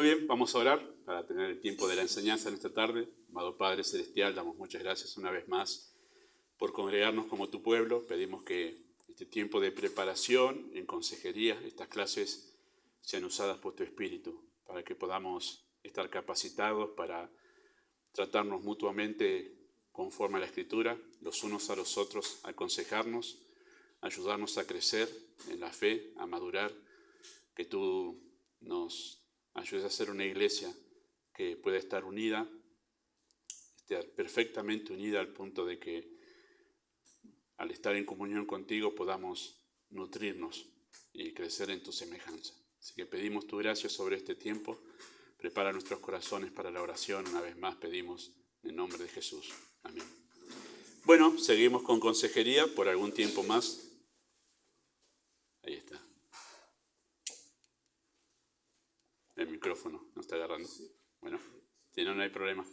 bien, vamos a orar para tener el tiempo de la enseñanza en esta tarde. Amado Padre Celestial, damos muchas gracias una vez más por congregarnos como tu pueblo. Pedimos que este tiempo de preparación en consejería, estas clases sean usadas por tu Espíritu, para que podamos estar capacitados para tratarnos mutuamente conforme a la Escritura, los unos a los otros, aconsejarnos, ayudarnos a crecer en la fe, a madurar, que tú nos ayudes a ser una iglesia que pueda estar unida, estar perfectamente unida al punto de que al estar en comunión contigo podamos nutrirnos y crecer en tu semejanza. Así que pedimos tu gracia sobre este tiempo. Prepara nuestros corazones para la oración. Una vez más pedimos en nombre de Jesús. Amén. Bueno, seguimos con consejería por algún tiempo más. Ahí está. El micrófono no está agarrando. Bueno, si no, no hay problema.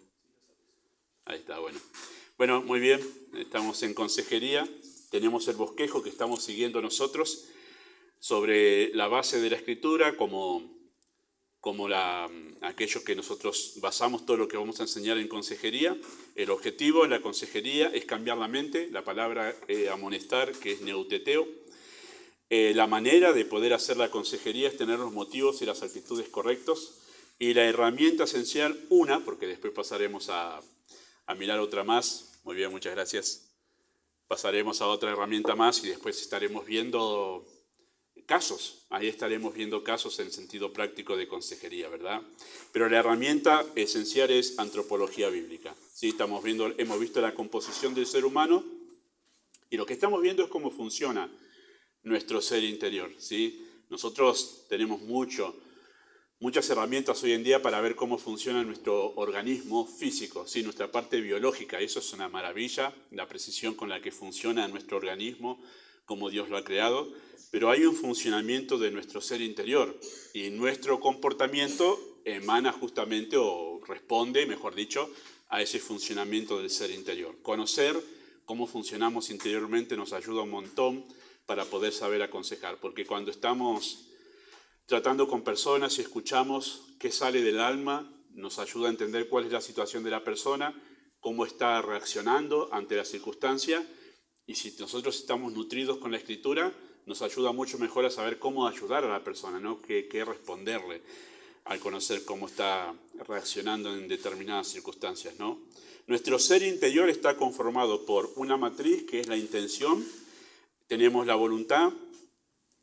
Ahí está, bueno. Bueno, muy bien, estamos en consejería. Tenemos el bosquejo que estamos siguiendo nosotros sobre la base de la Escritura, como aquello que nosotros basamos todo lo que vamos a enseñar en consejería. El objetivo en la consejería es cambiar la mente, la palabra amonestar, que es neuteteo. La manera de poder hacer la consejería es tener los motivos y las actitudes correctos. Y la herramienta esencial, porque después pasaremos a mirar otra más. Muy bien, muchas gracias. Pasaremos a otra herramienta más y después estaremos viendo casos. Ahí estaremos viendo casos en sentido práctico de consejería, ¿verdad? Pero la herramienta esencial es antropología bíblica. ¿Sí? Hemos visto la composición del ser humano y lo que estamos viendo es cómo funciona nuestro ser interior, ¿sí? Nosotros tenemos muchas herramientas hoy en día para ver cómo funciona nuestro organismo físico, ¿sí? Nuestra parte biológica. Eso es una maravilla, la precisión con la que funciona nuestro organismo, como Dios lo ha creado. Pero hay un funcionamiento de nuestro ser interior y nuestro comportamiento emana justamente, o responde, mejor dicho, a ese funcionamiento del ser interior. Conocer cómo funcionamos interiormente nos ayuda un montón para poder saber aconsejar, porque cuando estamos tratando con personas y escuchamos qué sale del alma, nos ayuda a entender cuál es la situación de la persona, cómo está reaccionando ante la circunstancia, y si nosotros estamos nutridos con la Escritura, nos ayuda mucho mejor a saber cómo ayudar a la persona, ¿no? Qué responderle al conocer cómo está reaccionando en determinadas circunstancias, ¿no? Nuestro ser interior está conformado por una matriz que es la intención. Tenemos la voluntad,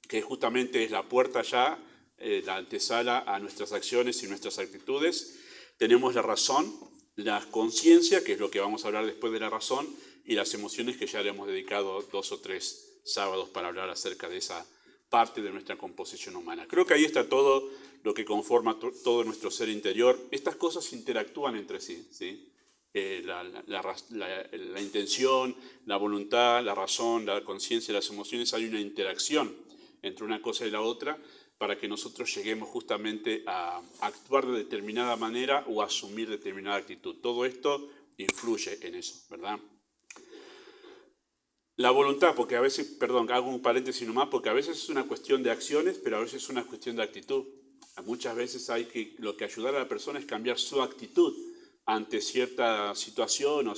que justamente es la puerta ya, la antesala a nuestras acciones y nuestras actitudes. Tenemos la razón, la conciencia, que es lo que vamos a hablar después de la razón, y las emociones, que ya le hemos dedicado 2 o 3 sábados para hablar acerca de esa parte de nuestra composición humana. Creo que ahí está todo lo que conforma todo nuestro ser interior. Estas cosas interactúan entre sí, ¿sí? La intención, la voluntad, la razón, la conciencia y las emociones, hay una interacción entre una cosa y la otra para que nosotros lleguemos justamente a actuar de determinada manera o a asumir determinada actitud. Todo esto influye en eso, ¿verdad? La voluntad, porque a veces, hago un paréntesis nomás, porque a veces es una cuestión de acciones, pero a veces es una cuestión de actitud. Muchas veces lo que ayudar a la persona es cambiar su actitud ante cierta situación o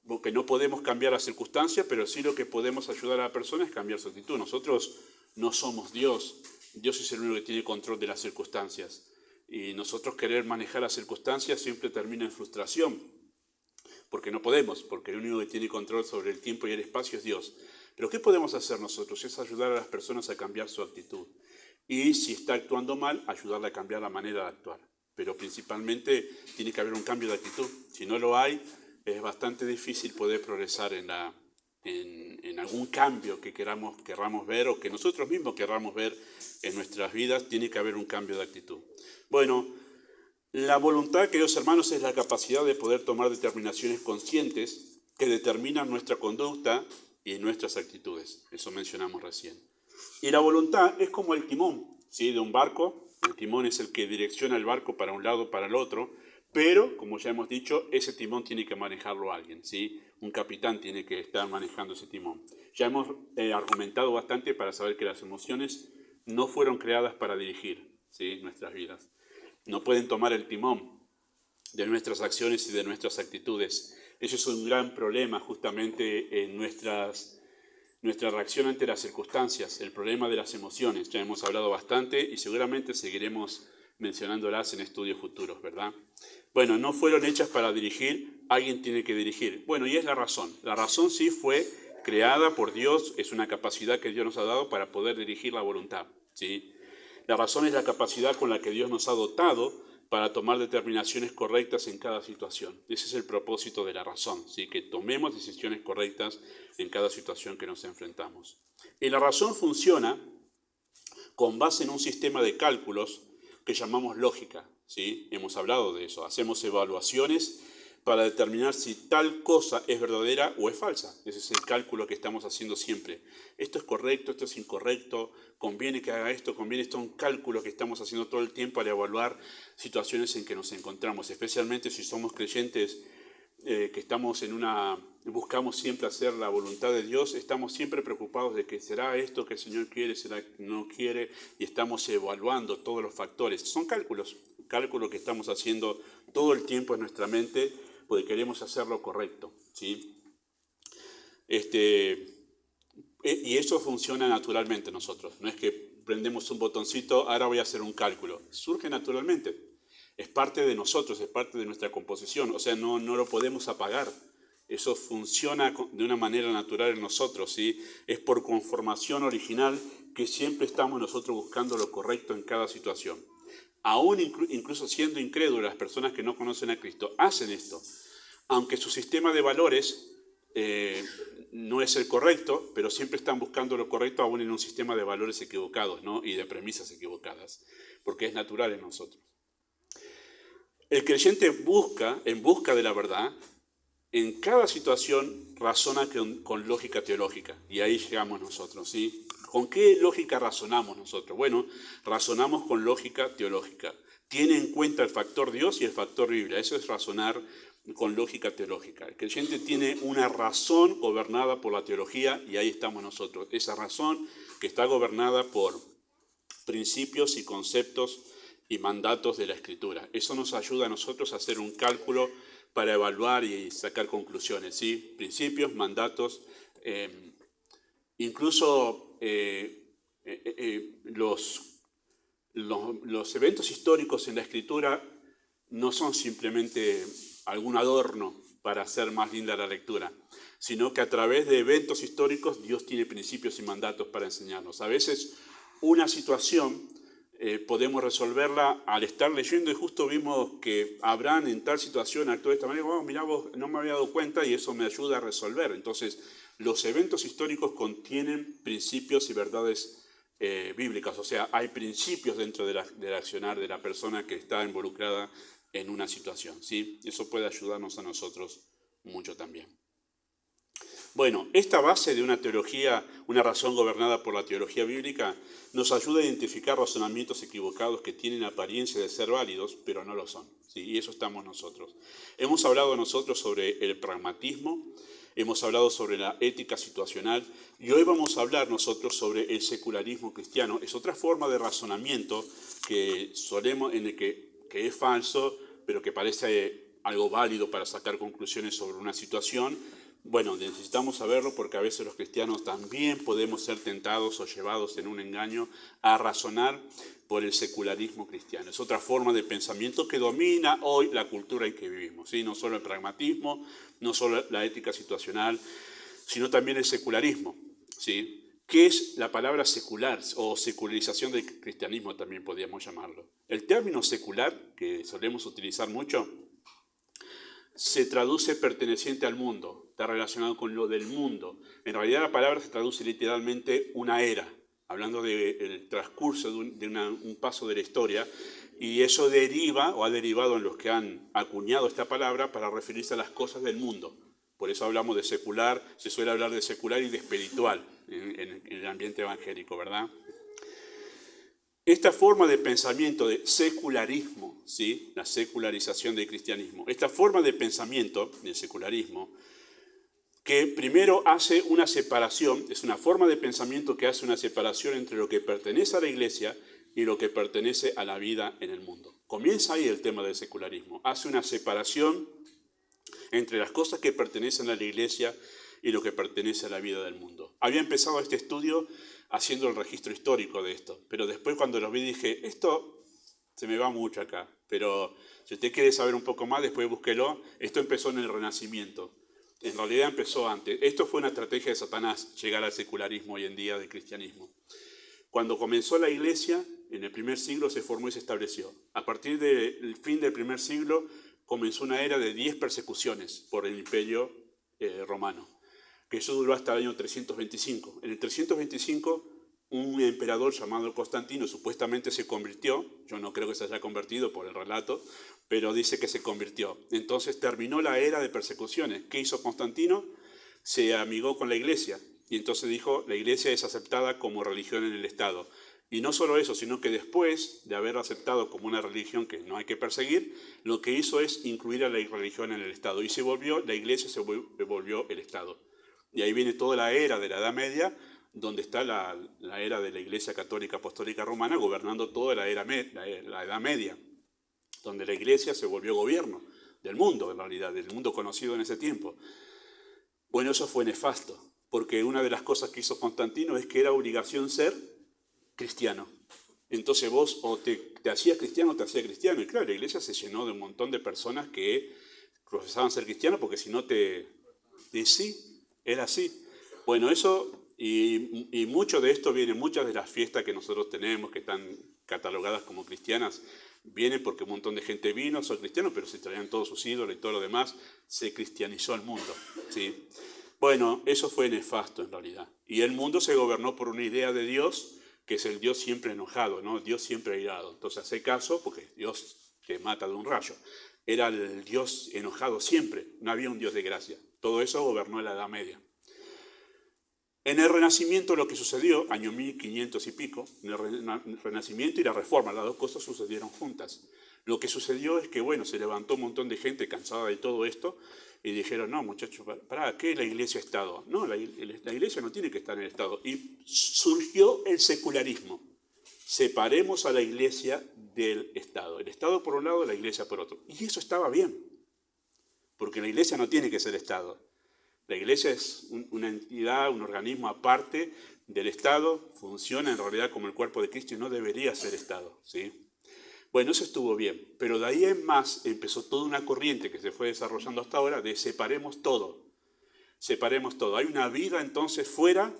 porque no podemos cambiar la circunstancia, pero sí lo que podemos ayudar a la persona es cambiar su actitud. Nosotros no somos Dios. Dios es el único que tiene control de las circunstancias. Y nosotros querer manejar las circunstancias siempre termina en frustración, porque no podemos, porque el único que tiene control sobre el tiempo y el espacio es Dios. Pero ¿qué podemos hacer nosotros? Es ayudar a las personas a cambiar su actitud. Y si está actuando mal, ayudarle a cambiar la manera de actuar. Pero principalmente tiene que haber un cambio de actitud. Si no lo hay, es bastante difícil poder progresar en algún cambio que querramos ver o que nosotros mismos querramos ver en nuestras vidas. Tiene que haber un cambio de actitud. Bueno, la voluntad, queridos hermanos, es la capacidad de poder tomar determinaciones conscientes que determinan nuestra conducta y nuestras actitudes. Eso mencionamos recién. Y la voluntad es como el timón, ¿sí?, de un barco. El timón es el que direcciona el barco para un lado o para el otro, pero, como ya hemos dicho, ese timón tiene que manejarlo alguien, ¿sí? Un capitán tiene que estar manejando ese timón. Ya hemos argumentado bastante para saber que las emociones no fueron creadas para dirigir, ¿sí?, nuestras vidas. no pueden tomar el timón de nuestras acciones y de nuestras actitudes. Eso es un gran problema justamente en nuestra reacción ante las circunstancias, el problema de las emociones. Ya hemos hablado bastante y seguramente seguiremos mencionándolas en estudios futuros, ¿verdad? Bueno, no fueron hechas para dirigir, alguien tiene que dirigir. Bueno, y es la razón. La razón sí fue creada por Dios, es una capacidad que Dios nos ha dado para poder dirigir la voluntad, ¿sí? La razón es la capacidad con la que Dios nos ha dotado para tomar determinaciones correctas en cada situación. Ese es el propósito de la razón, ¿sí? Que tomemos decisiones correctas en cada situación que nos enfrentamos. Y la razón funciona con base en un sistema de cálculos que llamamos lógica, ¿sí? Hemos hablado de eso. Hacemos evaluaciones para determinar si tal cosa es verdadera o es falsa. Ese es el cálculo que estamos haciendo siempre. Esto es correcto, esto es incorrecto, conviene que haga esto, conviene esto. Un cálculo que estamos haciendo todo el tiempo para evaluar situaciones en que nos encontramos, especialmente si somos creyentes que estamos buscamos siempre hacer la voluntad de Dios, estamos siempre preocupados de que será esto que el Señor quiere, será que no quiere, y estamos evaluando todos los factores. Son cálculos que estamos haciendo todo el tiempo en nuestra mente porque queremos hacer lo correcto, ¿sí? Y eso funciona naturalmente en nosotros. No es que prendemos un botoncito, ahora voy a hacer un cálculo. Surge naturalmente. Es parte de nosotros, es parte de nuestra composición. O sea, no lo podemos apagar. Eso funciona de una manera natural en nosotros, ¿sí? Es por conformación original que siempre estamos nosotros buscando lo correcto en cada situación. Aún incluso siendo incrédulos, las personas que no conocen a Cristo hacen esto. Aunque su sistema de valores no es el correcto, pero siempre están buscando lo correcto aún en un sistema de valores equivocados, ¿no? Y de premisas equivocadas, porque es natural en nosotros. El creyente en busca de la verdad, en cada situación razona con lógica teológica, y ahí llegamos nosotros, ¿sí? ¿Con qué lógica razonamos nosotros? Bueno, razonamos con lógica teológica. Tiene en cuenta el factor Dios y el factor Biblia. Eso es razonar con lógica teológica. El creyente tiene una razón gobernada por la teología y ahí estamos nosotros. Esa razón que está gobernada por principios y conceptos y mandatos de la Escritura. Eso nos ayuda a nosotros a hacer un cálculo para evaluar y sacar conclusiones, ¿sí? Principios, mandatos, incluso los eventos históricos en la Escritura no son simplemente algún adorno para hacer más linda la lectura, sino que a través de eventos históricos Dios tiene principios y mandatos para enseñarnos. A veces una situación podemos resolverla al estar leyendo y justo vimos que Abraham en tal situación actuó de esta manera. Oh, mirá vos, no me había dado cuenta y eso me ayuda a resolver. Entonces, los eventos históricos contienen principios y verdades bíblicas. O sea, hay principios dentro del accionar de la persona que está involucrada en una situación, ¿sí? Eso puede ayudarnos a nosotros mucho también. Bueno, esta base de una teología, una razón gobernada por la teología bíblica, nos ayuda a identificar razonamientos equivocados que tienen apariencia de ser válidos, pero no lo son, ¿sí? Y eso estamos nosotros. Hemos hablado nosotros sobre el pragmatismo, hemos hablado sobre la ética situacional y hoy vamos a hablar nosotros sobre el secularismo cristiano. Es otra forma de razonamiento que es falso, pero que parece algo válido para sacar conclusiones sobre una situación. Bueno, necesitamos saberlo porque a veces los cristianos también podemos ser tentados o llevados en un engaño a razonar por el secularismo cristiano. Es otra forma de pensamiento que domina hoy la cultura en que vivimos, ¿sí? No solo el pragmatismo, no solo la ética situacional, sino también el secularismo, ¿sí? ¿Qué es la palabra secular o secularización del cristianismo también podríamos llamarlo? El término secular, que solemos utilizar mucho, se traduce perteneciente al mundo, está relacionado con lo del mundo. En realidad la palabra se traduce literalmente una era, hablando del transcurso de un paso de la historia, y eso deriva o ha derivado en los que han acuñado esta palabra para referirse a las cosas del mundo. Por eso hablamos de secular, se suele hablar de secular y de espiritual en el ambiente evangélico, ¿verdad? Esta forma de pensamiento de secularismo, ¿sí? La secularización del cristianismo, esta forma de pensamiento del secularismo, que primero hace una separación, es una forma de pensamiento que hace una separación entre lo que pertenece a la iglesia y lo que pertenece a la vida en el mundo. Comienza ahí el tema del secularismo. Hace una separación entre las cosas que pertenecen a la iglesia y lo que pertenece a la vida del mundo. Había empezado este estudio haciendo el registro histórico de esto, pero después cuando lo vi dije, esto se me va mucho acá, pero si usted quiere saber un poco más, después búsquelo. Esto empezó en el Renacimiento. En realidad empezó antes. Esto fue una estrategia de Satanás, llegar al secularismo hoy en día del cristianismo. Cuando comenzó la iglesia, en el primer siglo se formó y se estableció. A partir del fin del primer siglo comenzó una era de 10 persecuciones por el imperio romano, que eso duró hasta el año 325. En el 325, un emperador llamado Constantino supuestamente se convirtió, yo no creo que se haya convertido por el relato, pero dice que se convirtió. Entonces terminó la era de persecuciones. ¿Qué hizo Constantino? Se amigó con la iglesia y entonces dijo, la iglesia es aceptada como religión en el Estado. Y no solo eso, sino que después de haber aceptado como una religión que no hay que perseguir, lo que hizo es incluir a la religión en el Estado. Y la iglesia se volvió el Estado. Y ahí viene toda la era de la Edad Media, donde está la era de la Iglesia Católica Apostólica Romana gobernando toda la Edad Media, donde la iglesia se volvió gobierno del mundo, en realidad, del mundo conocido en ese tiempo. Bueno, eso fue nefasto, porque una de las cosas que hizo Constantino es que era obligación ser cristiano. Entonces vos o te hacías cristiano o te hacías cristiano. Y claro, la iglesia se llenó de un montón de personas que profesaban ser cristianos porque si no te... Y sí, era así. Bueno, eso... Y mucho de esto viene, muchas de las fiestas que nosotros tenemos, que están catalogadas como cristianas, vienen porque un montón de gente vino, son cristianos, pero se traían todos sus ídolos y todo lo demás, se cristianizó el mundo, ¿sí? Bueno, eso fue nefasto en realidad. Y el mundo se gobernó por una idea de Dios, que es el Dios siempre enojado, ¿no? Dios siempre airado. Entonces hace caso, porque Dios te mata de un rayo. Era el Dios enojado siempre, no había un Dios de gracia. Todo eso gobernó en la Edad Media. En el Renacimiento lo que sucedió, año 1500 y pico, en el Renacimiento y la Reforma, las dos cosas sucedieron juntas. Lo que sucedió es que, bueno, se levantó un montón de gente cansada de todo esto y dijeron, no, muchachos, ¿para qué la iglesia-estado? No, la iglesia no tiene que estar en el Estado. Y surgió el secularismo. Separemos a la iglesia del Estado. El Estado por un lado, la iglesia por otro. Y eso estaba bien, porque la iglesia no tiene que ser Estado. La iglesia es una entidad, un organismo aparte del Estado, funciona en realidad como el cuerpo de Cristo y no debería ser Estado, ¿sí? Bueno, eso estuvo bien, pero de ahí en más empezó toda una corriente que se fue desarrollando hasta ahora de separemos todo. Separemos todo. Hay una vida entonces fuera,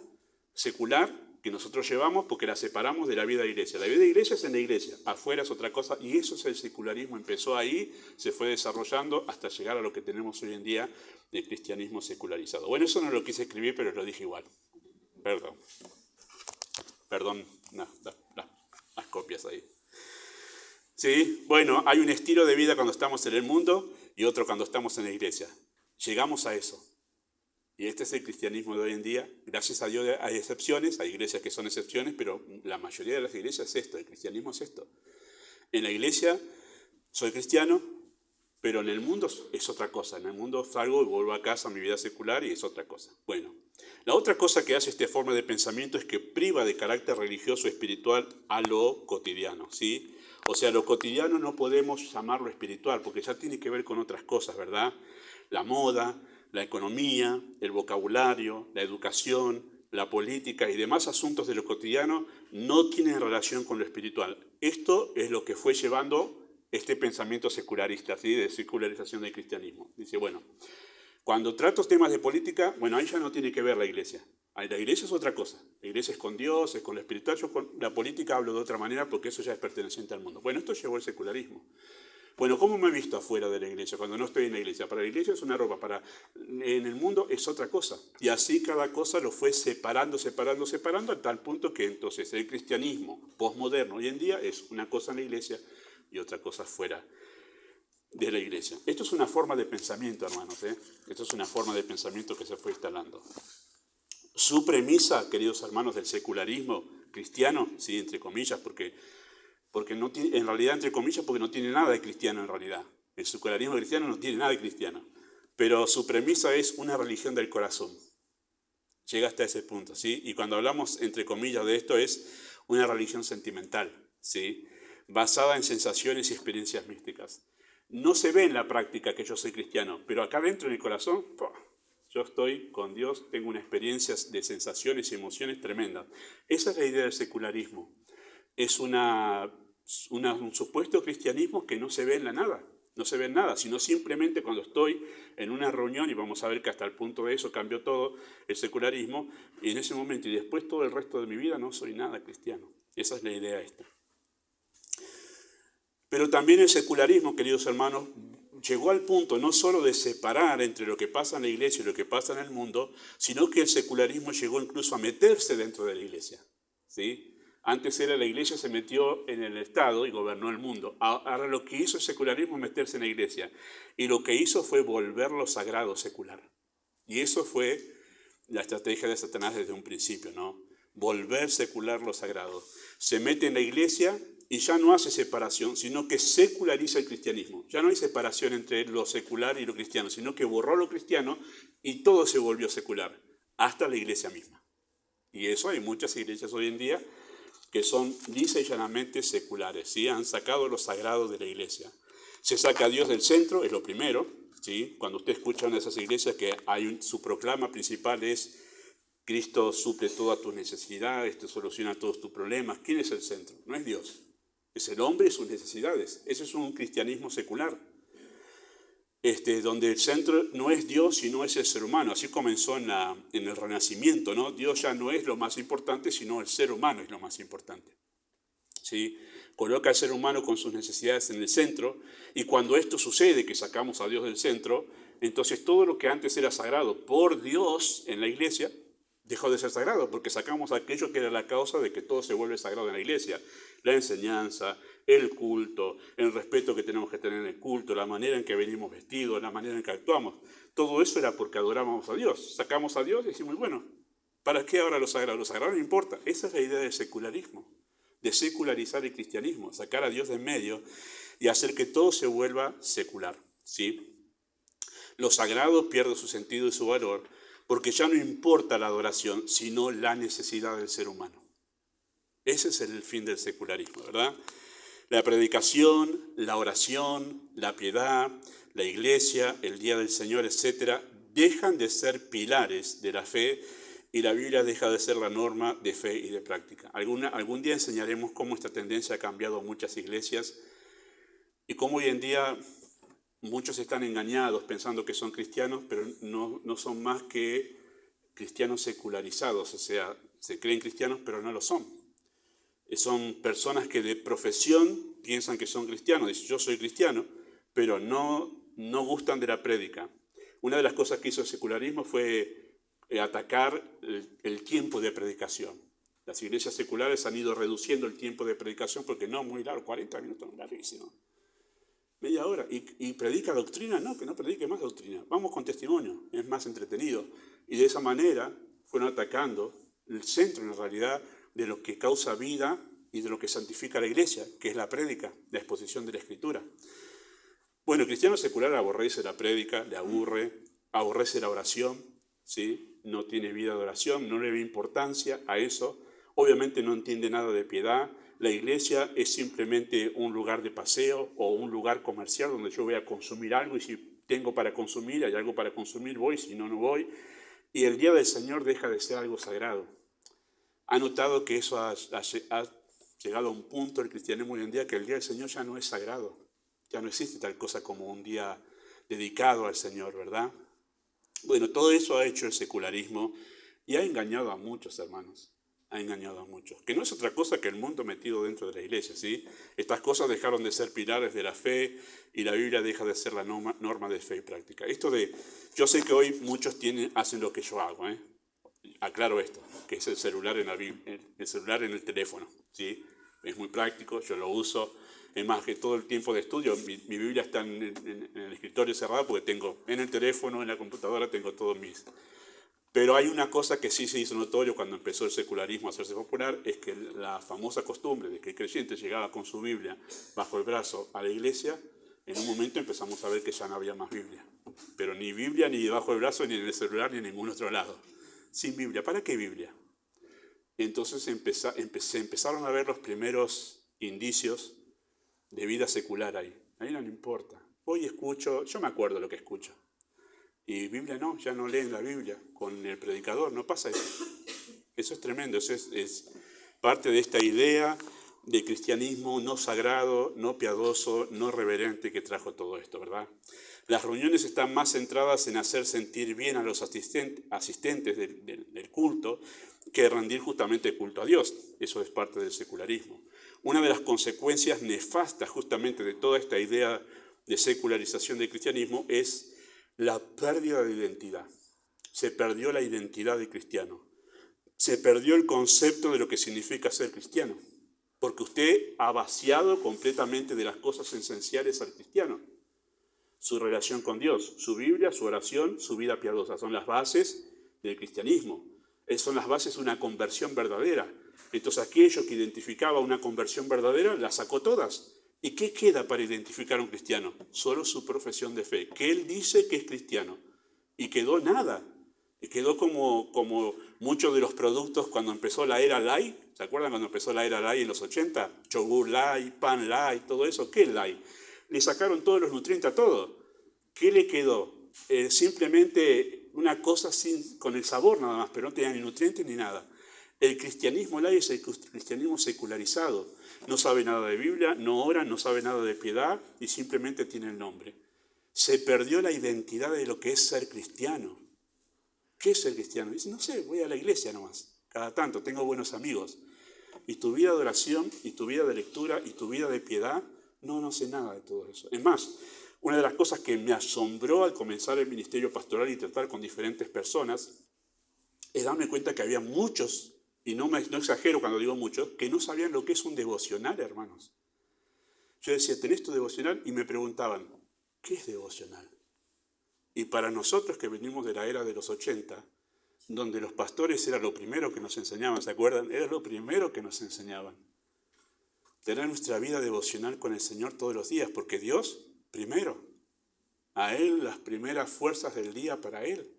secular, que nosotros llevamos porque la separamos de la vida de iglesia. La vida de iglesia es en la iglesia, afuera es otra cosa, y eso es el secularismo. Empezó ahí, se fue desarrollando hasta llegar a lo que tenemos hoy en día, el cristianismo secularizado. Bueno, eso no lo quise escribir, pero lo dije igual. Perdón, las copias ahí. Sí, bueno, hay un estilo de vida cuando estamos en el mundo y otro cuando estamos en la iglesia. Llegamos a eso. Y este es el cristianismo de hoy en día. Gracias a Dios hay excepciones, hay iglesias que son excepciones, pero la mayoría de las iglesias es esto, el cristianismo es esto. En la iglesia soy cristiano, pero en el mundo es otra cosa. En el mundo salgo y vuelvo a casa a mi vida secular y es otra cosa. Bueno, la otra cosa que hace esta forma de pensamiento es que priva de carácter religioso espiritual a lo cotidiano, ¿sí? O sea, lo cotidiano no podemos llamarlo espiritual, porque ya tiene que ver con otras cosas, ¿verdad? La moda, la economía, el vocabulario, la educación, la política y demás asuntos de lo cotidiano no tienen relación con lo espiritual. Esto es lo que fue llevando este pensamiento secularista, ¿sí? De secularización del cristianismo. Dice, bueno, cuando trato temas de política, bueno, ahí ya no tiene que ver la iglesia. Ahí la iglesia es otra cosa. La iglesia es con Dios, es con lo espiritual. Yo con la política hablo de otra manera porque eso ya es perteneciente al mundo. Bueno, esto llevó el secularismo. Bueno, ¿cómo me he visto afuera de la iglesia cuando no estoy en la iglesia? Para la iglesia es una ropa, en el mundo es otra cosa. Y así cada cosa lo fue separando, a tal punto que entonces el cristianismo posmoderno hoy en día es una cosa en la iglesia y otra cosa fuera de la iglesia. Esto es una forma de pensamiento, hermanos, ¿eh? Esto es una forma de pensamiento que se fue instalando. Su premisa, queridos hermanos, del secularismo cristiano, sí, entre comillas, porque no tiene, en realidad, entre comillas, porque no tiene nada de cristiano en realidad. El secularismo cristiano no tiene nada de cristiano. Pero su premisa es una religión del corazón. Llega hasta ese punto, ¿sí? Y cuando hablamos, entre comillas, de esto, es una religión sentimental, ¿sí? basada en sensaciones y experiencias místicas. No se ve en la práctica que yo soy cristiano, pero acá dentro en el corazón, ¡pua!, yo estoy con Dios, tengo una experiencia de sensaciones y emociones tremendas. Esa es la idea del secularismo. Es un supuesto cristianismo que no se ve en la nada, no se ve en nada, sino simplemente cuando estoy en una reunión, y vamos a ver que hasta el punto de eso cambió todo el secularismo, y en ese momento y después todo el resto de mi vida no soy nada cristiano. Esa es la idea esta. Pero también el secularismo, queridos hermanos, llegó al punto no solo de separar entre lo que pasa en la iglesia y lo que pasa en el mundo, sino que el secularismo llegó incluso a meterse dentro de la iglesia, ¿sí? Antes era la iglesia, se metió en el Estado y gobernó el mundo. Ahora lo que hizo el secularismo es meterse en la iglesia. Y lo que hizo fue volver lo sagrado secular. Y eso fue la estrategia de Satanás desde un principio, ¿no? Volver secular lo sagrado. Se mete en la iglesia y ya no hace separación, sino que seculariza el cristianismo. Ya no hay separación entre lo secular y lo cristiano, sino que borró lo cristiano y todo se volvió secular, hasta la iglesia misma. Y eso hay muchas iglesias hoy en día que son lisa y llanamente seculares, ¿sí? Han sacado lo sagrado de la iglesia. Se saca a Dios del centro, es lo primero, ¿sí? Cuando usted escucha en esas iglesias que su proclama principal es Cristo suple todas tus necesidades, te soluciona todos tus problemas. ¿Quién es el centro? No es Dios, es el hombre y sus necesidades. Ese es un cristianismo secular, donde el centro no es Dios, sino es el ser humano. Así comenzó en el Renacimiento, ¿no? Dios ya no es lo más importante, sino el ser humano es lo más importante, ¿sí? Coloca al ser humano con sus necesidades en el centro, y cuando esto sucede, que sacamos a Dios del centro, entonces todo lo que antes era sagrado por Dios en la iglesia, dejó de ser sagrado, porque sacamos aquello que era la causa de que todo se vuelve sagrado en la iglesia. La enseñanza, el culto, el respeto que tenemos que tener en el culto, la manera en que venimos vestidos, la manera en que actuamos. Todo eso era porque adorábamos a Dios. Sacamos a Dios y decimos, bueno, ¿para qué ahora lo sagrado? Lo sagrado no importa. Esa es la idea del secularismo, de secularizar el cristianismo, sacar a Dios de en medio y hacer que todo se vuelva secular, ¿sí? Lo sagrado pierde su sentido y su valor, porque ya no importa la adoración, sino la necesidad del ser humano. Ese es el fin del secularismo, ¿verdad? La predicación, la oración, la piedad, la iglesia, el día del Señor, etcétera, dejan de ser pilares de la fe y la Biblia deja de ser la norma de fe y de práctica. Algún día enseñaremos cómo esta tendencia ha cambiado muchas iglesias y cómo hoy en día muchos están engañados pensando que son cristianos, pero no son más que cristianos secularizados, o sea, se creen cristianos pero no lo son. Son personas que de profesión piensan que son cristianos, dicen yo soy cristiano, pero no gustan de la prédica. Una de las cosas que hizo el secularismo fue atacar el tiempo de predicación. Las iglesias seculares han ido reduciendo el tiempo de predicación porque no, muy largo, 40 minutos, larguísimo. Media hora. ¿Y predica doctrina? No, que no predique más doctrina. Vamos con testimonio, es más entretenido. Y de esa manera fueron atacando el centro, en realidad, de lo que causa vida y de lo que santifica la iglesia, que es la prédica, la exposición de la Escritura. Bueno, el cristiano secular aborrece la prédica, le aborrece la oración, ¿sí? No tiene vida de oración, no le ve importancia a eso. Obviamente no entiende nada de piedad. La iglesia es simplemente un lugar de paseo o un lugar comercial donde yo voy a consumir algo y si tengo para consumir, hay algo para consumir, voy, si no, no voy. Y el día del Señor deja de ser algo sagrado. Ha notado que eso ha llegado a un punto el cristianismo hoy en día que el día del Señor ya no es sagrado. Ya no existe tal cosa como un día dedicado al Señor, ¿verdad? Bueno, todo eso ha hecho el secularismo y ha engañado a muchos, hermanos. Ha engañado a muchos. Que no es otra cosa que el mundo metido dentro de la iglesia, ¿sí? Estas cosas dejaron de ser pilares de la fe y la Biblia deja de ser la norma de fe y práctica. Yo sé que hoy muchos hacen lo que yo hago, ¿eh? Aclaro esto, que es el celular en la Biblia, el celular en el teléfono, ¿sí? Es muy práctico, yo lo uso. Es más, que todo el tiempo de estudio, mi Biblia está en el escritorio cerrado porque tengo en el teléfono, en la computadora, tengo todos mis... Pero hay una cosa que sí se hizo notorio cuando empezó el secularismo a hacerse popular, es que la famosa costumbre de que el creyente llegaba con su Biblia bajo el brazo a la iglesia, en un momento empezamos a ver que ya no había más Biblia. Pero ni Biblia, ni debajo del brazo, ni en el celular, ni en ningún otro lado. Sin Biblia. ¿Para qué Biblia? Entonces empezaron a ver los primeros indicios de vida secular ahí. Ahí no le importa. Hoy escucho, yo me acuerdo lo que escucho. Y Biblia no, ya no leen la Biblia. Con el predicador no pasa eso. Eso es tremendo, eso es parte de esta idea de cristianismo no sagrado, no piadoso, no reverente que trajo todo esto, ¿verdad? Las reuniones están más centradas en hacer sentir bien a los asistentes del culto que rendir justamente culto a Dios. Eso es parte del secularismo. Una de las consecuencias nefastas justamente de toda esta idea de secularización del cristianismo es la pérdida de identidad. Se perdió la identidad de cristiano. Se perdió el concepto de lo que significa ser cristiano, porque usted ha vaciado completamente de las cosas esenciales al cristiano. Su relación con Dios, su Biblia, su oración, su vida piadosa, son las bases del cristianismo. Son las bases de una conversión verdadera. Entonces aquello que identificaba una conversión verdadera, las sacó todas. ¿Y qué queda para identificar a un cristiano? Solo su profesión de fe, que él dice que es cristiano. Y quedó nada. Y quedó como muchos de los productos cuando empezó la era light. ¿Se acuerdan cuando empezó la era light en los 80? Yogur light, pan light, todo eso. ¿Qué es light? Le sacaron todos los nutrientes a todo. ¿Qué le quedó? Simplemente una cosa con el sabor nada más, pero no tenía ni nutrientes ni nada. El cristianismo light es el cristianismo secularizado. No sabe nada de Biblia, no ora, no sabe nada de piedad y simplemente tiene el nombre. Se perdió la identidad de lo que es ser cristiano. ¿Qué es ser cristiano? Dice, no sé, voy a la iglesia nomás. Cada tanto, tengo buenos amigos. Y tu vida de oración, y tu vida de lectura, y tu vida de piedad, no sé nada de todo eso. Es más, una de las cosas que me asombró al comenzar el ministerio pastoral y tratar con diferentes personas, es darme cuenta que había muchos, y no exagero cuando digo muchos, que no sabían lo que es un devocional, hermanos. Yo decía, ¿tenés tu devocional? Y me preguntaban, ¿qué es devocional? Y para nosotros que venimos de la era de los 80, donde los pastores era lo primero que nos enseñaban, ¿se acuerdan? Era lo primero que nos enseñaban. Tener nuestra vida devocional con el Señor todos los días, porque Dios, primero, a Él las primeras fuerzas del día para Él.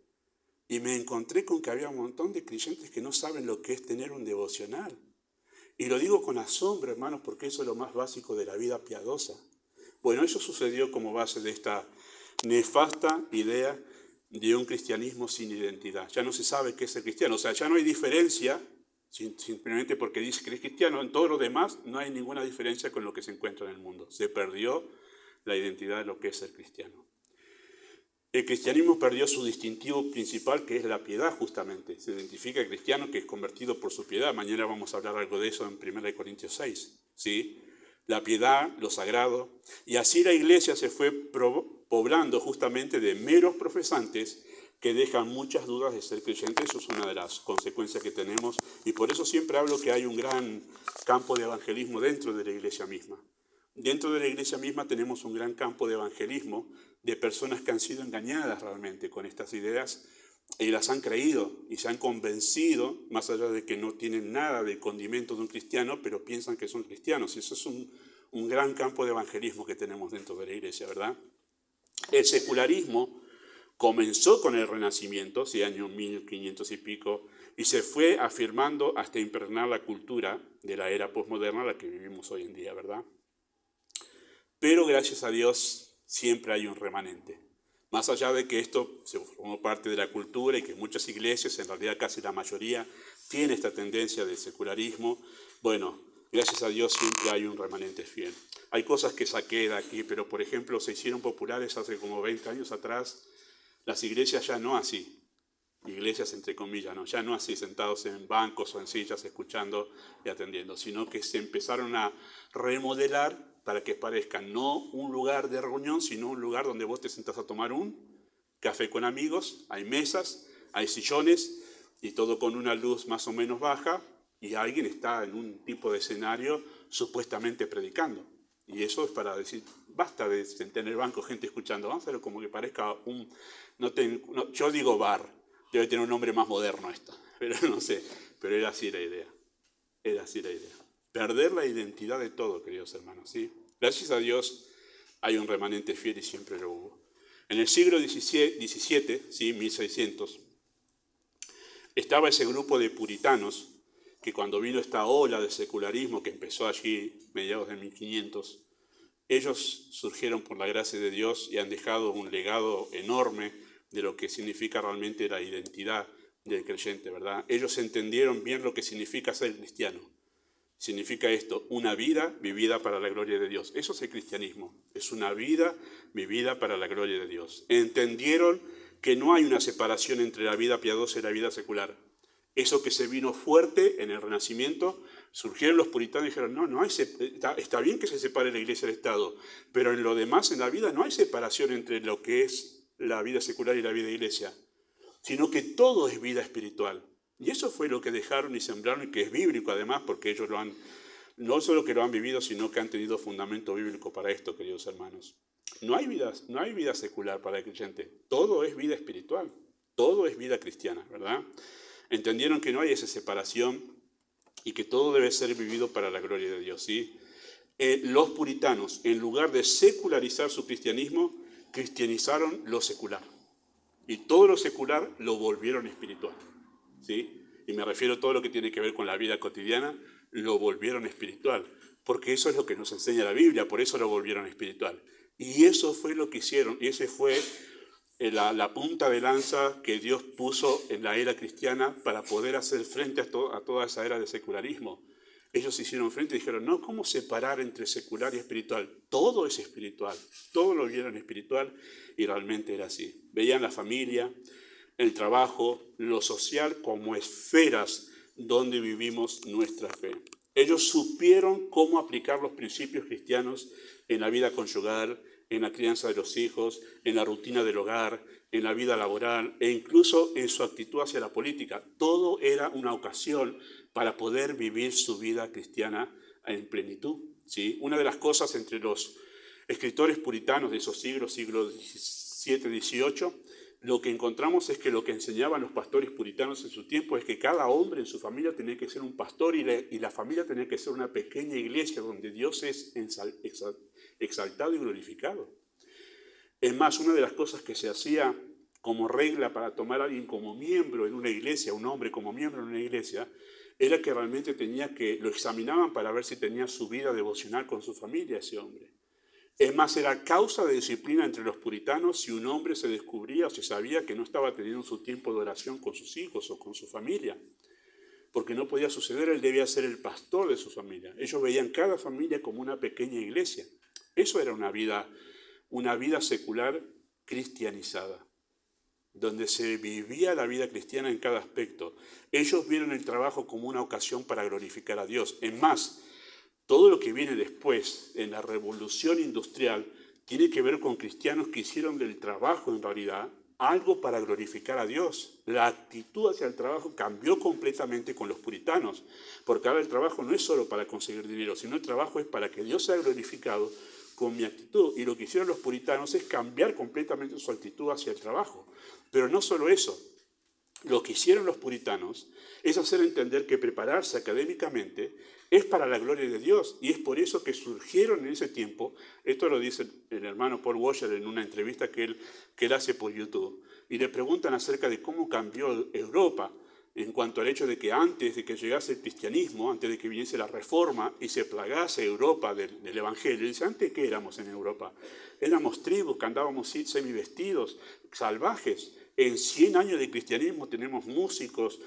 Y me encontré con que había un montón de creyentes que no saben lo que es tener un devocional. Y lo digo con asombro, hermanos, porque eso es lo más básico de la vida piadosa. Bueno, eso sucedió como base de esta nefasta idea de un cristianismo sin identidad. Ya no se sabe qué es el cristiano, o sea, ya no hay diferencia, simplemente porque dice que es cristiano, en todo lo demás no hay ninguna diferencia con lo que se encuentra en el mundo. Se perdió la identidad de lo que es el cristiano. El cristianismo perdió su distintivo principal, que es la piedad, justamente. Se identifica el cristiano que es convertido por su piedad. Mañana vamos a hablar algo de eso en 1 Corintios 6, ¿sí? La piedad, lo sagrado. Y así la iglesia se fue poblando justamente de meros profesantes que dejan muchas dudas de ser creyentes. Eso es una de las consecuencias que tenemos. Y por eso siempre hablo que hay un gran campo de evangelismo dentro de la iglesia misma. Dentro de la iglesia misma tenemos un gran campo de evangelismo de personas que han sido engañadas realmente con estas ideas y las han creído y se han convencido, más allá de que no tienen nada de condimento de un cristiano, pero piensan que son cristianos. Y eso es un gran campo de evangelismo que tenemos dentro de la iglesia, ¿verdad? El secularismo comenzó con el Renacimiento, sí, año 1500 y pico, y se fue afirmando hasta impregnar la cultura de la era posmoderna, la que vivimos hoy en día, ¿verdad? Pero gracias a Dios siempre hay un remanente. Más allá de que esto se formó parte de la cultura y que muchas iglesias, en realidad casi la mayoría, tiene esta tendencia de secularismo, bueno, gracias a Dios siempre hay un remanente fiel. Hay cosas que saqué de aquí, pero por ejemplo se hicieron populares hace como 20 años atrás, las iglesias ya no así, iglesias entre comillas, ¿no? Ya no así sentados en bancos o en sillas escuchando y atendiendo, sino que se empezaron a remodelar para que parezca no un lugar de reunión, sino un lugar donde vos te sentás a tomar un café con amigos, hay mesas, hay sillones y todo con una luz más o menos baja y alguien está en un tipo de escenario supuestamente predicando. Y eso es para decir, basta de tener banco gente escuchando, vamos a hacerlo como que parezca un... yo digo bar, debe tener un nombre más moderno esto, pero no sé, pero era así la idea, era así la idea. Perder la identidad de todo, queridos hermanos, ¿sí? Gracias a Dios hay un remanente fiel y siempre lo hubo. En el siglo XVII, ¿sí? 1600, estaba ese grupo de puritanos que cuando vino esta ola de secularismo que empezó allí mediados de 1500, Ellos surgieron por la gracia de Dios y han dejado un legado enorme de lo que significa realmente la identidad del creyente, ¿verdad? Ellos entendieron bien lo que significa ser cristiano. Significa esto, una vida vivida para la gloria de Dios. Eso es el cristianismo, es una vida vivida para la gloria de Dios. Entendieron que no hay una separación entre la vida piadosa y la vida secular. Eso que se vino fuerte en el Renacimiento, surgieron los puritanos y dijeron, no hay, está bien que se separe la iglesia del Estado, pero en lo demás, en la vida, no hay separación entre lo que es la vida secular y la vida de iglesia, sino que todo es vida espiritual. Y eso fue lo que dejaron y sembraron, y que es bíblico además, porque ellos lo han, no solo que lo han vivido, sino que han tenido fundamento bíblico para esto, queridos hermanos. No hay vida secular para el creyente, todo es vida espiritual, todo es vida cristiana, ¿verdad? Entendieron que no hay esa separación y que todo debe ser vivido para la gloria de Dios, ¿sí? Los puritanos, en lugar de secularizar su cristianismo, cristianizaron lo secular. Y todo lo secular lo volvieron espiritual, ¿sí? Y me refiero a todo lo que tiene que ver con la vida cotidiana, lo volvieron espiritual. Porque eso es lo que nos enseña la Biblia, por eso lo volvieron espiritual. Y eso fue lo que hicieron, y ese fue la punta de lanza que Dios puso en la era cristiana para poder hacer frente a toda esa era de secularismo. Ellos hicieron frente y dijeron, no, ¿cómo separar entre secular y espiritual? Todo es espiritual, todo lo vieron espiritual y realmente era así. Veían la familia, el trabajo, lo social como esferas donde vivimos nuestra fe. Ellos supieron cómo aplicar los principios cristianos en la vida conyugal, en la crianza de los hijos, en la rutina del hogar, en la vida laboral e incluso en su actitud hacia la política. Todo era una ocasión para poder vivir su vida cristiana en plenitud, ¿sí? Una de las cosas entre los escritores puritanos de esos siglos XVII, XVIII, lo que encontramos es que lo que enseñaban los pastores puritanos en su tiempo es que cada hombre en su familia tenía que ser un pastor y la familia tenía que ser una pequeña iglesia donde Dios es exaltado y glorificado. Es más, una de las cosas que se hacía como regla para tomar a alguien como miembro en una iglesia, un hombre como miembro en una iglesia, era que realmente lo examinaban para ver si tenía su vida devocional con su familia ese hombre. Es más, era causa de disciplina entre los puritanos si un hombre se descubría o se sabía que no estaba teniendo su tiempo de oración con sus hijos o con su familia. Porque no podía suceder, él debía ser el pastor de su familia. Ellos veían cada familia como una pequeña iglesia. Eso era una vida secular cristianizada, donde se vivía la vida cristiana en cada aspecto. Ellos vieron el trabajo como una ocasión para glorificar a Dios. Es más, todo lo que viene después, en la revolución industrial, tiene que ver con cristianos que hicieron del trabajo, en realidad, algo para glorificar a Dios. La actitud hacia el trabajo cambió completamente con los puritanos, porque ahora el trabajo no es solo para conseguir dinero, sino el trabajo es para que Dios sea glorificado con mi actitud. Y lo que hicieron los puritanos es cambiar completamente su actitud hacia el trabajo. Pero no solo eso, lo que hicieron los puritanos es hacer entender que prepararse académicamente es para la gloria de Dios, y es por eso que surgieron en ese tiempo, esto lo dice el hermano Paul Washer en una entrevista que él hace por YouTube, y le preguntan acerca de cómo cambió Europa en cuanto al hecho de que antes de que llegase el cristianismo, antes de que viniese la reforma y se plagase Europa del evangelio, dice, ¿antes qué éramos en Europa? Éramos tribus que andábamos semivestidos, salvajes. En 100 años de cristianismo tenemos músicos,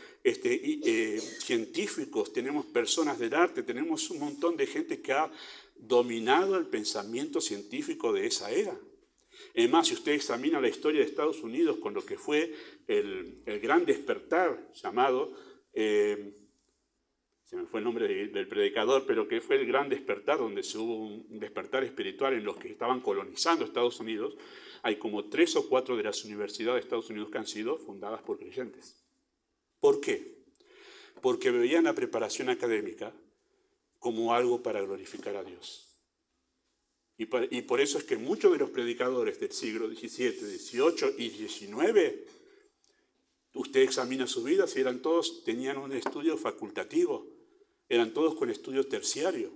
científicos, tenemos personas del arte, tenemos un montón de gente que ha dominado el pensamiento científico de esa era. Es más, si usted examina la historia de Estados Unidos con lo que fue el gran despertar llamado, se me fue el nombre del predicador, pero que fue el gran despertar, donde se hubo un despertar espiritual en los que estaban colonizando Estados Unidos, hay como 3 o 4 de las universidades de Estados Unidos que han sido fundadas por creyentes. ¿Por qué? Porque veían la preparación académica como algo para glorificar a Dios. Y por eso es que muchos de los predicadores del siglo XVII, XVIII y XIX, usted examina sus vidas y tenían un estudio facultativo, eran todos con estudio terciario.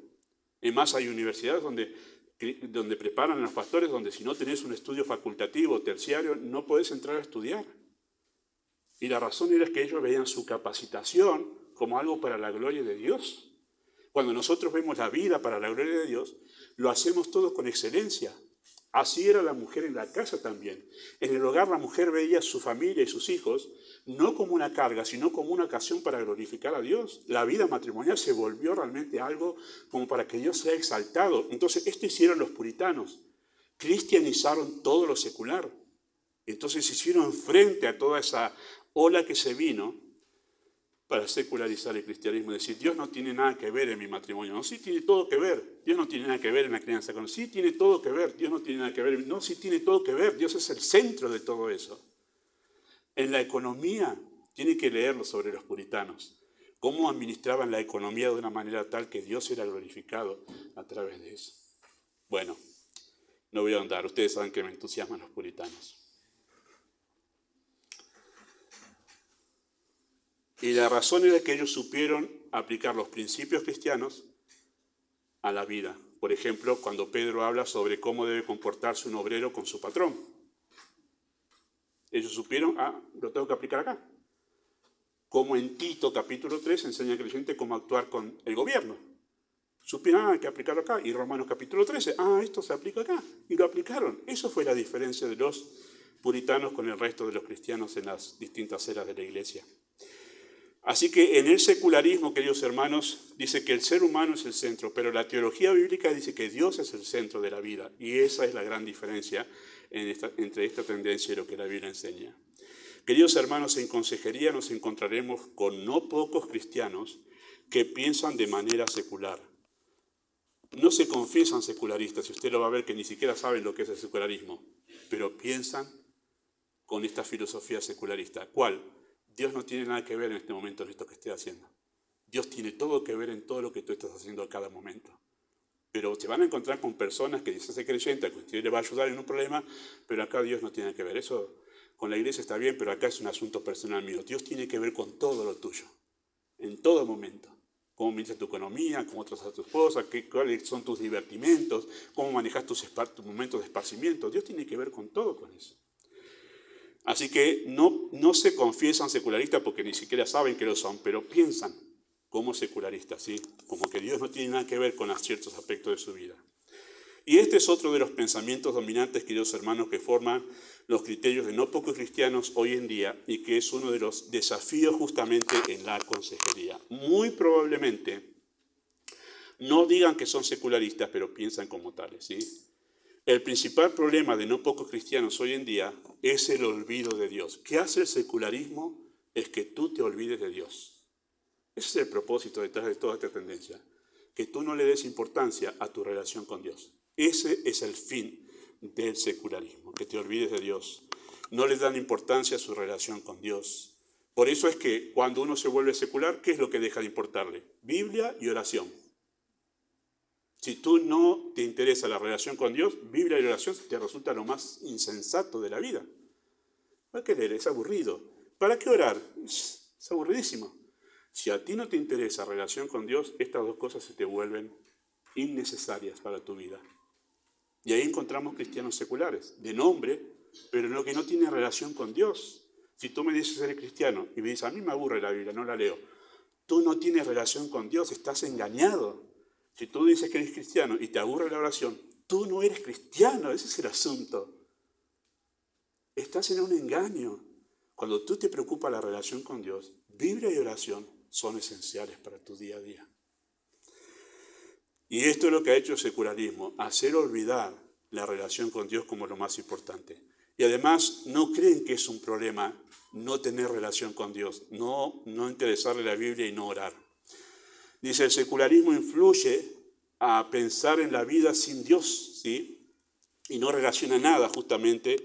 Además, hay universidades donde preparan a los pastores, donde si no tenés un estudio facultativo terciario, no podés entrar a estudiar. Y la razón era que ellos veían su capacitación como algo para la gloria de Dios. Cuando nosotros vemos la vida para la gloria de Dios, lo hacemos todo con excelencia. Así era la mujer en la casa también. En el hogar la mujer veía a su familia y sus hijos no como una carga, sino como una ocasión para glorificar a Dios. La vida matrimonial se volvió realmente algo como para que Dios sea exaltado. Entonces, esto hicieron los puritanos. Cristianizaron todo lo secular. Entonces hicieron frente a toda esa ola que se vino para secularizar el cristianismo. Decir, Dios no tiene nada que ver en mi matrimonio. No, sí tiene todo que ver. Dios no tiene nada que ver en la crianza. Sí tiene todo que ver. Dios no tiene nada que ver. No, sí tiene todo que ver. Dios es el centro de todo eso. En la economía, tiene que leerlo sobre los puritanos. Cómo administraban la economía de una manera tal que Dios era glorificado a través de eso. Bueno, no voy a ahondar. Ustedes saben que me entusiasman los puritanos. Y la razón era que ellos supieron aplicar los principios cristianos a la vida. Por ejemplo, cuando Pedro habla sobre cómo debe comportarse un obrero con su patrón. Ellos supieron, lo tengo que aplicar acá. Como en Tito capítulo 3 enseña al creyente cómo actuar con el gobierno. Supieron, hay que aplicarlo acá. Y Romanos capítulo 13, esto se aplica acá. Y lo aplicaron. Eso fue la diferencia de los puritanos con el resto de los cristianos en las distintas eras de la iglesia. Así que en el secularismo, queridos hermanos, dice que el ser humano es el centro, pero la teología bíblica dice que Dios es el centro de la vida. Y esa es la gran diferencia entre esta tendencia y lo que la Biblia enseña. Queridos hermanos, en consejería nos encontraremos con no pocos cristianos que piensan de manera secular. No se confiesan secularistas, y usted lo va a ver que ni siquiera saben lo que es el secularismo, pero piensan con esta filosofía secularista. ¿Cuál? Dios no tiene nada que ver en este momento en esto que estoy haciendo. Dios tiene todo que ver en todo lo que tú estás haciendo a cada momento. Pero se van a encontrar con personas que dicen ser creyentes, que usted le va a ayudar en un problema, pero acá Dios no tiene que ver. Eso con la iglesia está bien, pero acá es un asunto personal mío. Dios tiene que ver con todo lo tuyo, en todo momento. Cómo manejas tu economía, cómo tratas a tu esposa, cuáles son tus divertimentos, cómo manejas tus momentos de esparcimiento. Dios tiene que ver con todo con eso. Así que no se confiesan secularistas porque ni siquiera saben que lo son, pero piensan como secularistas, ¿sí? Como que Dios no tiene nada que ver con ciertos aspectos de su vida. Y este es otro de los pensamientos dominantes, queridos hermanos, que forman los criterios de no pocos cristianos hoy en día y que es uno de los desafíos justamente en la consejería. Muy probablemente no digan que son secularistas, pero piensan como tales, ¿sí? El principal problema de no pocos cristianos hoy en día es el olvido de Dios. ¿Qué hace el secularismo? Es que tú te olvides de Dios. Ese es el propósito detrás de toda esta tendencia. Que tú no le des importancia a tu relación con Dios. Ese es el fin del secularismo, que te olvides de Dios. No le dan importancia a su relación con Dios. Por eso es que cuando uno se vuelve secular, ¿qué es lo que deja de importarle? Biblia y oración. Si tú no te interesa la relación con Dios, Biblia y oración te resulta lo más insensato de la vida. ¿Para qué leer? Es aburrido. ¿Para qué orar? Es aburridísimo. Si a ti no te interesa relación con Dios, estas dos cosas se te vuelven innecesarias para tu vida. Y ahí encontramos cristianos seculares, de nombre, pero no que no tienen relación con Dios. Si tú me dices eres cristiano y me dices, a mí me aburre la Biblia, no la leo, tú no tienes relación con Dios, estás engañado. Si tú dices que eres cristiano y te aburre la oración, tú no eres cristiano, ese es el asunto. Estás en un engaño. Cuando tú te preocupa la relación con Dios, Biblia y oración son esenciales para tu día a día. Y esto es lo que ha hecho el secularismo, hacer olvidar la relación con Dios como lo más importante. Y además no creen que es un problema no tener relación con Dios, no interesarle la Biblia y no orar. Dice, el secularismo influye a pensar en la vida sin Dios, ¿sí? Y no relaciona nada justamente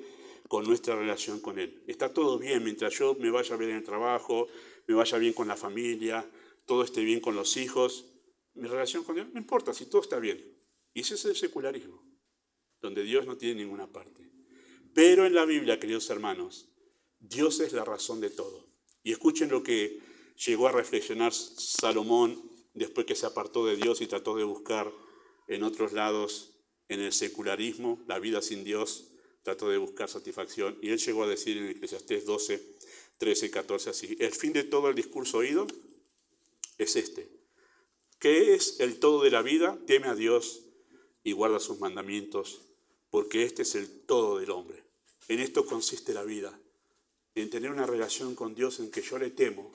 con nuestra relación con Él. Está todo bien mientras yo me vaya bien en el trabajo, me vaya bien con la familia, todo esté bien con los hijos. Mi relación con Dios no importa si todo está bien. Y ese es el secularismo, donde Dios no tiene ninguna parte. Pero en la Biblia, queridos hermanos, Dios es la razón de todo. Y escuchen lo que llegó a reflexionar Salomón después que se apartó de Dios y trató de buscar en otros lados, en el secularismo, la vida sin Dios, trató de buscar satisfacción. Y él llegó a decir en Eclesiastés 12, 13 y 14 así, el fin de todo el discurso oído es este: ¿Qué es el todo de la vida? Teme a Dios y guarda sus mandamientos, porque este es el todo del hombre. En esto consiste la vida, en tener una relación con Dios en que yo le temo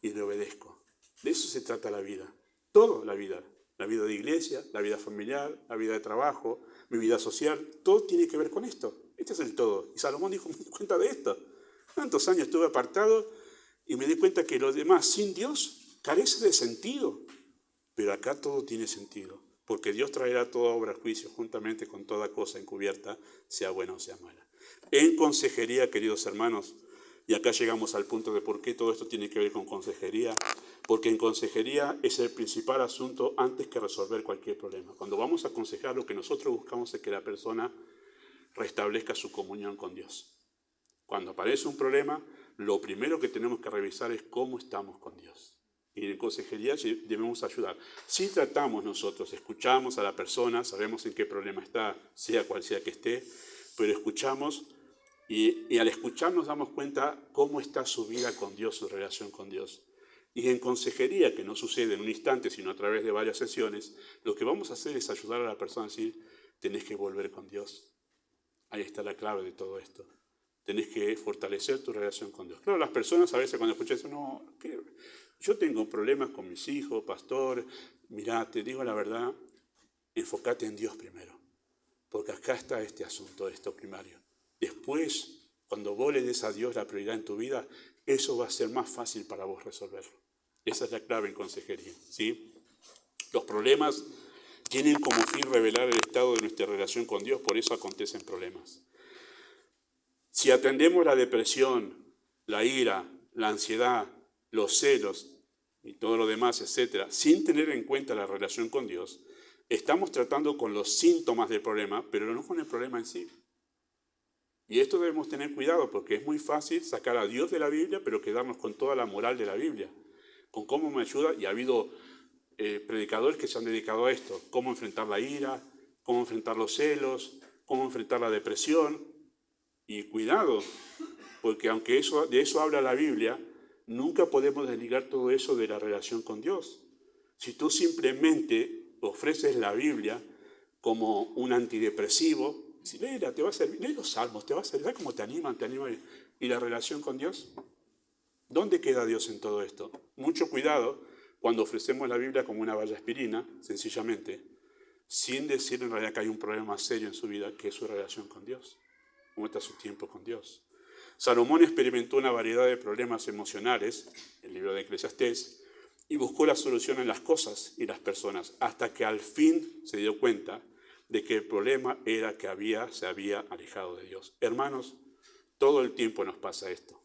y le obedezco. De eso se trata la vida, toda la vida de iglesia, la vida familiar, la vida de trabajo, mi vida social, todo tiene que ver con esto. Este es el todo. Y Salomón dijo, me di cuenta de esto. Tantos años estuve apartado y me di cuenta que lo demás sin Dios carece de sentido. Pero acá todo tiene sentido, porque Dios traerá toda obra a juicio juntamente con toda cosa encubierta, sea buena o sea mala. En consejería, queridos hermanos, y acá llegamos al punto de por qué todo esto tiene que ver con consejería, porque en consejería es el principal asunto antes que resolver cualquier problema. Cuando vamos a aconsejar, lo que nosotros buscamos es que la persona restablezca su comunión con Dios. Cuando aparece un problema, lo primero que tenemos que revisar es cómo estamos con Dios. Y en consejería debemos ayudar. Si tratamos nosotros, escuchamos a la persona, sabemos en qué problema está, sea cual sea que esté, pero escuchamos y al escuchar nos damos cuenta cómo está su vida con Dios, su relación con Dios. Y en consejería, que no sucede en un instante, sino a través de varias sesiones, lo que vamos a hacer es ayudar a la persona a decir, tenés que volver con Dios. Ahí está la clave de todo esto. Tenés que fortalecer tu relación con Dios. Claro, las personas a veces cuando escuchan eso, no, yo tengo problemas con mis hijos, pastor, mirá, te digo la verdad, enfócate en Dios primero, porque acá está este asunto, esto primario. Después, cuando vos le des a Dios la prioridad en tu vida, eso va a ser más fácil para vos resolverlo. Esa es la clave en consejería, ¿sí? Los problemas tienen como fin revelar el estado de nuestra relación con Dios, por eso acontecen problemas. Si atendemos la depresión, la ira, la ansiedad, los celos y todo lo demás, etcétera, sin tener en cuenta la relación con Dios, estamos tratando con los síntomas del problema, pero no con el problema en sí. Y esto debemos tener cuidado porque es muy fácil sacar a Dios de la Biblia, pero quedarnos con toda la moral de la Biblia, con cómo me ayuda, y ha habido predicadores que se han dedicado a esto, cómo enfrentar la ira, cómo enfrentar los celos, cómo enfrentar la depresión. Y cuidado, porque aunque de eso habla la Biblia, nunca podemos desligar todo eso de la relación con Dios. Si tú simplemente ofreces la Biblia como un antidepresivo, si léela, te va a servir, lee los salmos, te va a servir, ¿sabes cómo te animan? ¿Y la relación con Dios? ¿Dónde queda Dios en todo esto? Mucho cuidado cuando ofrecemos la Biblia como una valla aspirina, sencillamente, sin decir en realidad que hay un problema serio en su vida, que es su relación con Dios. ¿Cómo está su tiempo con Dios? Salomón experimentó una variedad de problemas emocionales, el libro de Eclesiastés, y buscó la solución en las cosas y las personas, hasta que al fin se dio cuenta de que el problema era que se había alejado de Dios. Hermanos, todo el tiempo nos pasa esto,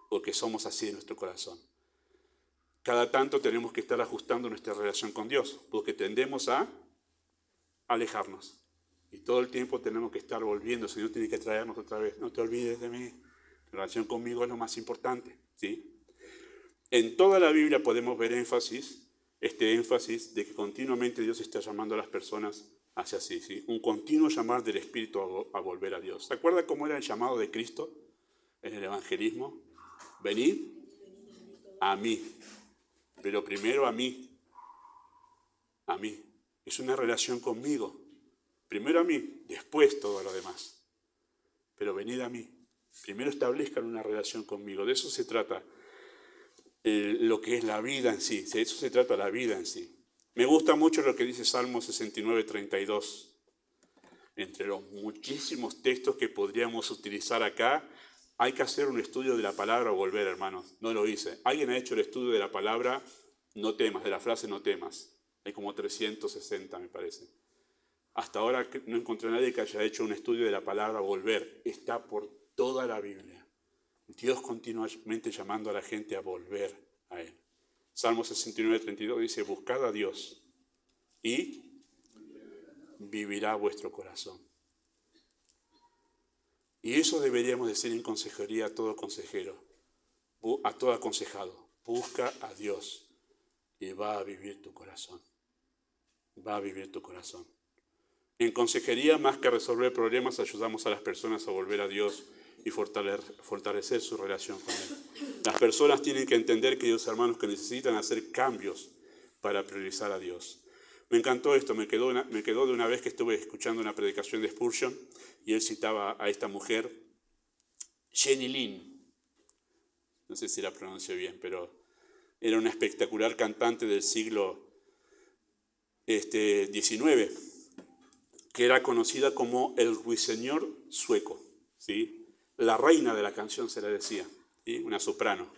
porque somos así de nuestro corazón. Cada tanto tenemos que estar ajustando nuestra relación con Dios, porque tendemos a alejarnos. Y todo el tiempo tenemos que estar volviendo. El Señor tiene que traernos otra vez. No te olvides de mí. La relación conmigo es lo más importante, ¿sí? En toda la Biblia podemos ver este énfasis de que continuamente Dios está llamando a las personas hacia sí, ¿sí? Un continuo llamar del Espíritu a volver a Dios. ¿Se acuerda cómo era el llamado de Cristo en el evangelismo? Venid a mí. Pero primero a mí. A mí. Es una relación conmigo. Primero a mí, después todo lo demás. Pero venid a mí. Primero establezcan una relación conmigo. De eso se trata lo que es la vida en sí. De eso se trata la vida en sí. Me gusta mucho lo que dice Salmo 69, 32. Entre los muchísimos textos que podríamos utilizar acá, hay que hacer un estudio de la palabra volver, hermanos. No lo hice. Alguien ha hecho el estudio de la palabra no temas, de la frase no temas. Hay como 360, me parece. Hasta ahora no encontré a nadie que haya hecho un estudio de la palabra volver. Está por toda la Biblia. Dios continuamente llamando a la gente a volver a Él. Salmo 69, 32 dice, buscad a Dios y vivirá vuestro corazón. Y eso deberíamos decir en consejería a todo consejero, a todo aconsejado. Busca a Dios y va a vivir tu corazón. Va a vivir tu corazón. En consejería, más que resolver problemas, ayudamos a las personas a volver a Dios y fortalecer su relación con Él. Las personas tienen que entender, queridos hermanos, que necesitan hacer cambios para priorizar a Dios. Me encantó esto, me quedó de una vez que estuve escuchando una predicación de Spurgeon y él citaba a esta mujer, Jenny Lind, no sé si la pronuncio bien, pero era una espectacular cantante del siglo XIX, que era conocida como el ruiseñor sueco, ¿sí? La reina de la canción se le decía, ¿sí? Una soprano.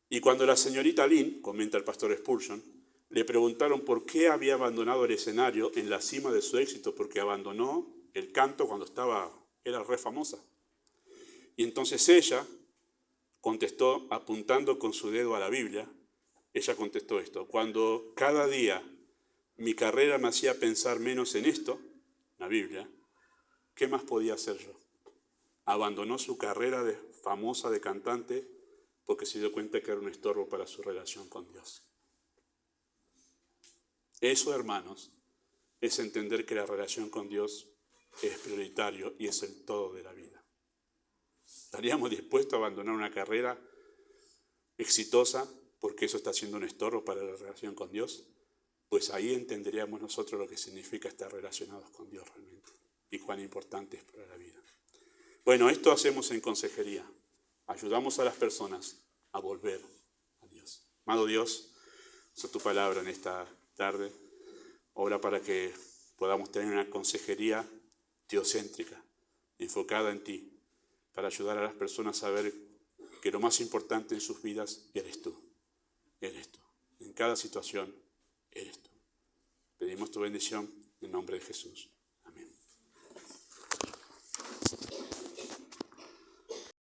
Y cuando la señorita Lind, comenta el pastor Spurgeon, le preguntaron por qué había abandonado el escenario en la cima de su éxito, porque abandonó el canto cuando era re famosa. Y entonces ella contestó, apuntando con su dedo a la Biblia, ella contestó esto: cuando cada día mi carrera me hacía pensar menos en esto, la Biblia, ¿qué más podía hacer yo? Abandonó su carrera famosa de cantante porque se dio cuenta que era un estorbo para su relación con Dios. Eso, hermanos, es entender que la relación con Dios es prioritario y es el todo de la vida. ¿Estaríamos dispuestos a abandonar una carrera exitosa porque eso está siendo un estorbo para la relación con Dios? Pues ahí entenderíamos nosotros lo que significa estar relacionados con Dios realmente y cuán importante es para la vida. Bueno, esto hacemos en consejería. Ayudamos a las personas a volver a Dios. Amado Dios, usa tu palabra en esta tarde. Obra para que podamos tener una consejería teocéntrica, enfocada en ti, para ayudar a las personas a ver que lo más importante en sus vidas eres tú. Eres tú. En cada situación eres tú. Pedimos tu bendición en nombre de Jesús.